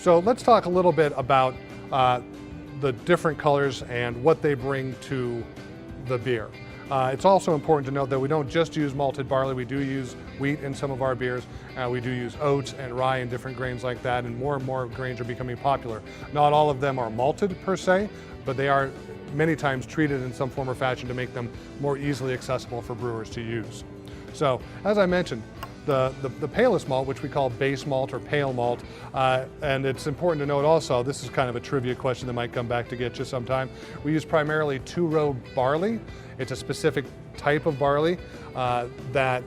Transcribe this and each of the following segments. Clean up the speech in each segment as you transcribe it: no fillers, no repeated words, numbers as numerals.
So let's talk a little bit about the different colors and what they bring to the beer. It's also important to note that we don't just use malted barley, we do use wheat in some of our beers. We do use oats and rye and different grains like that, and more grains are becoming popular. Not all of them are malted per se, but they are many times treated in some form or fashion to make them more easily accessible for brewers to use. So, as I mentioned, the palest malt, which we call base malt or pale malt, and it's important to note also, this is kind of a trivia question that might come back to get you sometime. We use primarily two-row barley. It's a specific type of barley that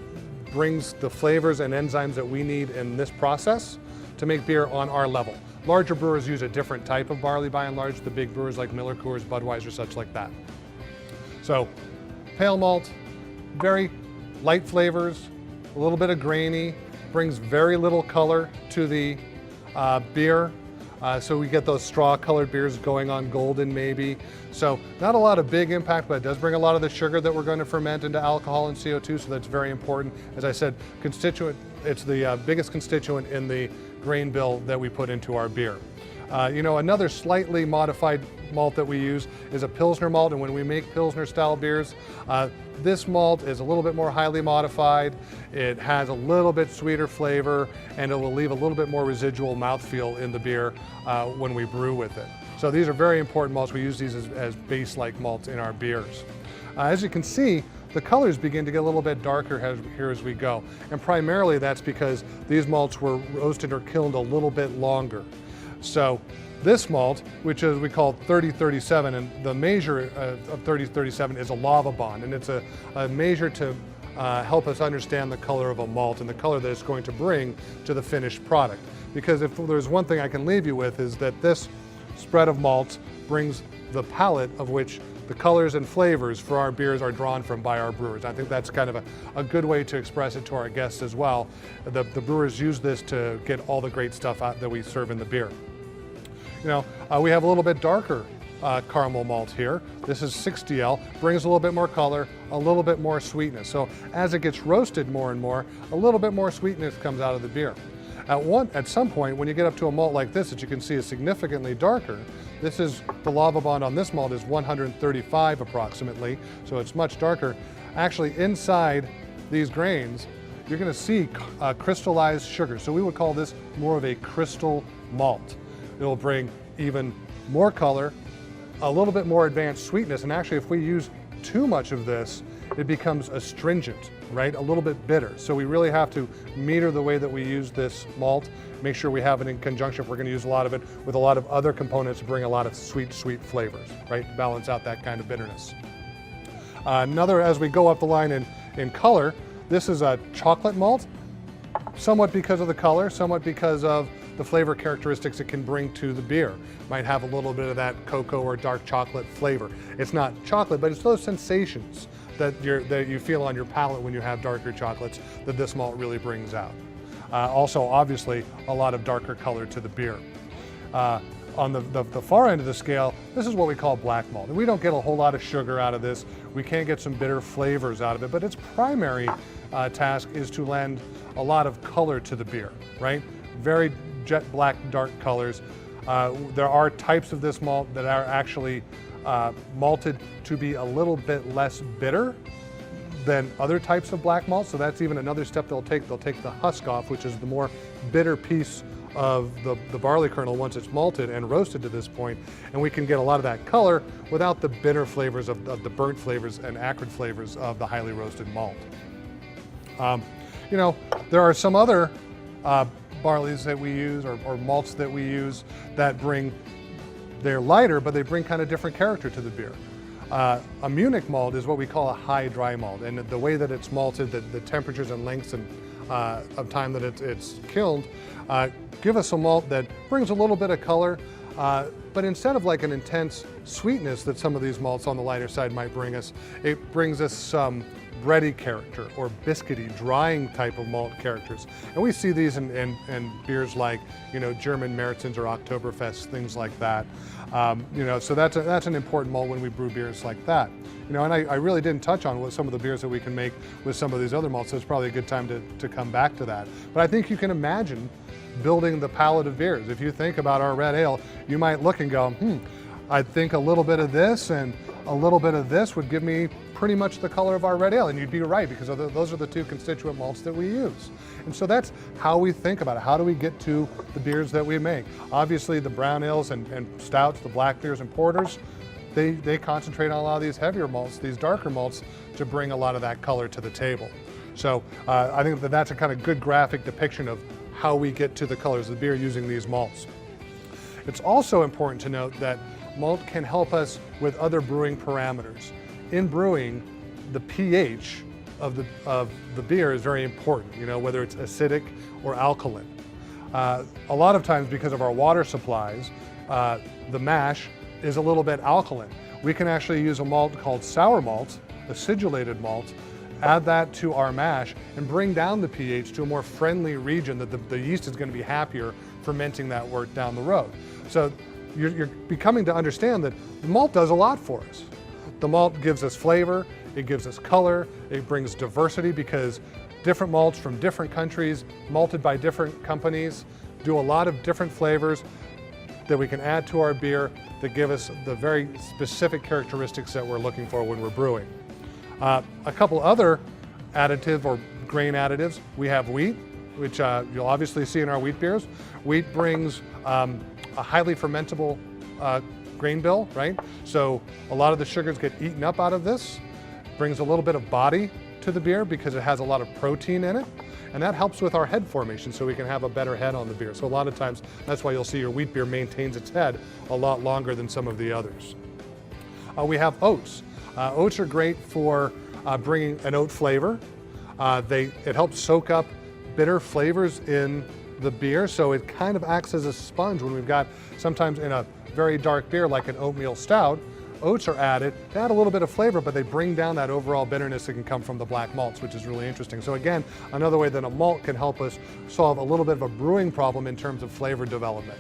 brings the flavors and enzymes that we need in this process to make beer on our level. Larger brewers use a different type of barley by and large, the big brewers like Miller Coors, Budweiser, such like that. So, pale malt, very light flavors, a little bit of grainy, brings very little color to the beer. So we get those straw colored beers going on golden maybe. So not a lot of big impact, but it does bring a lot of the sugar that we're going to ferment into alcohol and CO2, so that's very important. As I said, constituent, it's the biggest constituent in the grain bill that we put into our beer. Another slightly modified malt that we use is a Pilsner malt, and when we make Pilsner style beers, this malt is a little bit more highly modified. It has a little bit sweeter flavor, and it will leave a little bit more residual mouthfeel in the beer when we brew with it. So these are very important malts. We use these as base-like malts in our beers. As you can see, the colors begin to get a little bit darker here as we go, and primarily that's because these malts were roasted or kilned a little bit longer. So this malt, which is we call 3037, and the measure of 3037 is a lava bond, and it's a measure to help us understand the color of a malt and the color that it's going to bring to the finished product. Because if there's one thing I can leave you with is that this spread of malts brings the palette of which the colors and flavors for our beers are drawn from by our brewers. I think that's kind of a good way to express it to our guests as well. The brewers use this to get all the great stuff out that we serve in the beer. We have a little bit darker caramel malt here. This is 6DL, brings a little bit more color, a little bit more sweetness. So as it gets roasted more and more, a little bit more sweetness comes out of the beer. At some point, when you get up to a malt like this that you can see is significantly darker, this is the lava bond on this malt is 135 approximately, so it's much darker. Actually, inside these grains, you're going to see crystallized sugar. So we would call this more of a crystal malt. It'll bring even more color, a little bit more advanced sweetness, and actually if we use too much of this, it becomes astringent, right? A little bit bitter. So we really have to meter the way that we use this malt, make sure we have it in conjunction, if we're going to use a lot of it, with a lot of other components to bring a lot of sweet flavors, right? Balance out that kind of bitterness. As we go up the line in color, this is a chocolate malt, somewhat because of the color, somewhat because of the flavor characteristics it can bring to the beer. Might have a little bit of that cocoa or dark chocolate flavor. It's not chocolate, but it's those sensations that you feel on your palate when you have darker chocolates that this malt really brings out. Also, obviously, a lot of darker color to the beer. On the far end of the scale, this is what we call black malt. And we don't get a whole lot of sugar out of this. We can get some bitter flavors out of it, but its primary task is to lend a lot of color to the beer, right? Very jet black, dark colors. There are types of this malt that are actually malted to be a little bit less bitter than other types of black malt, so that's even another step they'll take. They'll take the husk off, which is the more bitter piece of the barley kernel once it's malted and roasted to this point, and we can get a lot of that color without the bitter flavors of the burnt flavors and acrid flavors of the highly roasted malt. There are some other barleys that we use or malts that we use that they're lighter, but they bring kind of different character to the beer. A Munich malt is what we call a high dry malt, and the way that it's malted, the temperatures and lengths of time that it's kilned, give us a malt that brings a little bit of color, but instead of like an intense sweetness that some of these malts on the lighter side might bring us, it brings us some bready character or biscuity, drying type of malt characters. And we see these in beers like, German Märzens or Oktoberfest, things like that. So that's an important malt when we brew beers like that. And I really didn't touch on what some of the beers that we can make with some of these other malts, so it's probably a good time to come back to that. But I think you can imagine building the palette of beers. If you think about our red ale, you might look and go, I think a little bit of this and a little bit of this would give me pretty much the color of our red ale. And you'd be right, because those are the two constituent malts that we use. And so that's how we think about it. How do we get to the beers that we make? Obviously the brown ales and stouts, the black beers and porters, they concentrate on a lot of these heavier malts, these darker malts, to bring a lot of that color to the table. So I think that's a kind of good graphic depiction of how we get to the colors of the beer using these malts. It's also important to note that malt can help us with other brewing parameters. In brewing, the pH of the beer is very important, whether it's acidic or alkaline. A lot of times, because of our water supplies, the mash is a little bit alkaline. We can actually use a malt called sour malt, acidulated malt, add that to our mash and bring down the pH to a more friendly region that the yeast is going to be happier fermenting that wort down the road. So you're becoming to understand that the malt does a lot for us. The malt gives us flavor, it gives us color, it brings diversity, because different malts from different countries, malted by different companies, do a lot of different flavors that we can add to our beer that give us the very specific characteristics that we're looking for when we're brewing. A couple other additive or grain additives, we have wheat, which you'll obviously see in our wheat beers. Wheat brings a highly fermentable grain bill, right? So a lot of the sugars get eaten up out of this, brings a little bit of body to the beer because it has a lot of protein in it, and that helps with our head formation so we can have a better head on the beer. So a lot of times, that's why you'll see your wheat beer maintains its head a lot longer than some of the others. We have oats. Oats are great for bringing an oat flavor. It helps soak up bitter flavors in the beer, so it kind of acts as a sponge when we've got, sometimes in a very dark beer like an oatmeal stout, oats are added. They add a little bit of flavor, but they bring down that overall bitterness that can come from the black malts, which is really interesting. So again, another way that a malt can help us solve a little bit of a brewing problem in terms of flavor development.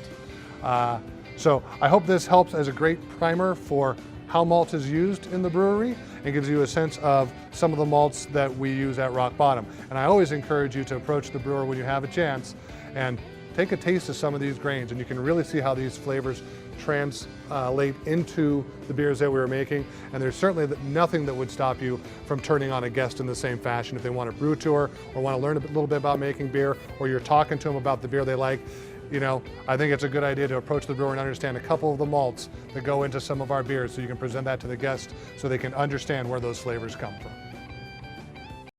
So I hope this helps as a great primer for how malt is used in the brewery and gives you a sense of some of the malts that we use at Rock Bottom. And I always encourage you to approach the brewer when you have a chance and take a taste of some of these grains, and you can really see how these flavors translate into the beers that we were making. And there's certainly nothing that would stop you from turning on a guest in the same fashion if they want a brew tour or want to learn a little bit about making beer, or you're talking to them about the beer they like. I think it's a good idea to approach the brewer and understand a couple of the malts that go into some of our beers, so you can present that to the guest so they can understand where those flavors come from.